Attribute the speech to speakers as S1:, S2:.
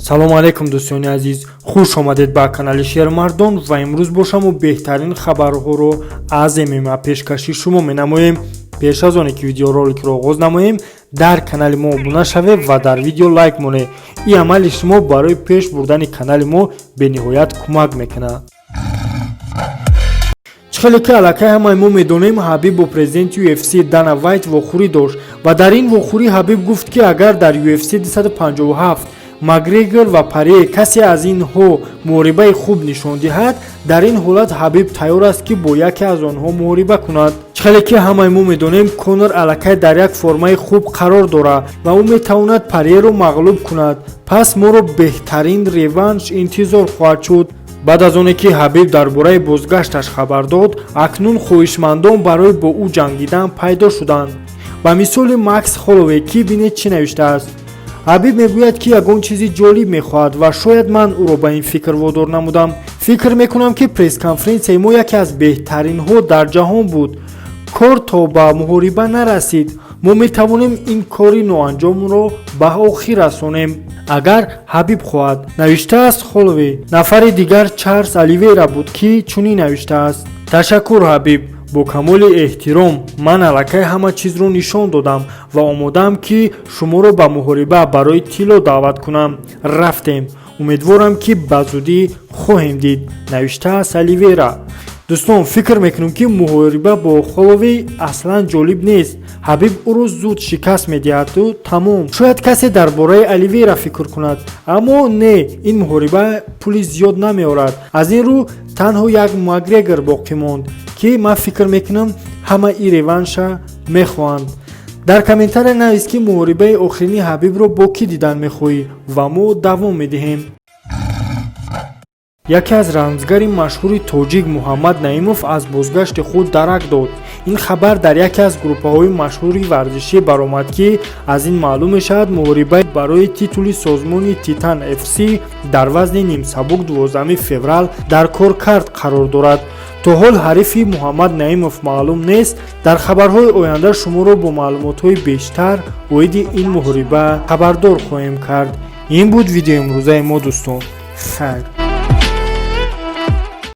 S1: салом алейкум дӯстони азиз, хуш омадед ба канали шермардон ва имрӯз бо шумо беҳтарин хабарҳоро аз ММА пешкаши шумо менамоем. пеш аз оне ки видеороликро оғоз намоем, дар канали мо обуна шавед ва дар видео лайк монед. ин амали шумо барои пеш бурдани канали мо бениҳоят кӯмак мекунад. чихеле ки аллакай ҳамаи мо медонем, ХАБИБ бо президенти UFC Дана Вайт вохӯрӣ дошт ва дар ин вохӯрӣ ХАБИБ гуфт ки агар дар UFC 257 Макгрегор ва Паре касе аз инҳо мухорибаи хуб нишон диҳад, дар ин ҳолат ХАБИБ тайёр аст ки бо яке аз онҳо мухориба кунад. чихеле ки ҳамаи мо медонем, Конор аллакай дар як формаи хуб қарор дорад ва ӯ метавонад Пареро мағлуб кунад. Пас моро беҳтарин реванш интизор хоҳад шуд. баъд аз оне ки ХАБИБ дар бораи Бозгашташ хабар дод, акнун хоҳишмандон барои бо ӯ ҷангидан пайдо шуданд. ба мисоли Макс Холловей ки бинед чӣ навиштааст. ХАБИБ мегӯяд ки ягон чизи ҷолиб мехоҳад ва шояд ман ӯро ба ин фикр водор намудам. фикр мекунам ки пресс-конференсияи мо яке аз беҳтаринҳо дар ҷаҳон буд. кор то ба мухориба нарасид. мо метавонем ин кори ноанҷомро ба охир расонем, агар ХАБИБ хоҳад, навиштааст Холловей. нафари дигар Чарлз Оливейра буд ки чунин навиштааст. ташаккур ХАБИБ, бо камоли эҳтиром, ман аллакай ҳама чизро нишон додам ва омодаам ки шуморо ба мухориба барои тилло даъват кунам. рафтем. умедворам ки ба зудӣ хоҳем дид, навиштааст Оливейра. дӯстон, фикр мекунем ки мухориба бо Холловей аслан ҷолиб нест. ХАБИБ ӯро зуд шикаст медиҳаду тамом. шояд касе дар бораи Оливейра фикр кунад, аммо не, ин мухориба пули зиёд намеорад. аз ин рӯ танҳо як Макгрегор боқӣ монд ки ман фикр мекунам ҳама ин реванша мехоҳанд. дар комментария навис ки мухорибаи охирини ХАБИБро бо кӣ дидан мехоҳӣ ва мо давом медиҳем. яке аз размгари машхури точик Мухаммад Наимов аз бозгашти худ дарак дод. ин хабар дар яке аз групахои машҳури варзиши баромад ки аз ин маълум мешавад мухорибаи барои титули созмони Титан FC дар вазни нимсабук 12 феврал дар коркард қарор дорад. то ҳол харифи Мухаммад Наимов маълум нест. дар хабарҳои оянда шуморо бо маълумотҳои бештар оиди ин мухориба хабардор хоҳем кард. ин буд видеои имрӯзаи мо дӯстон. хайр.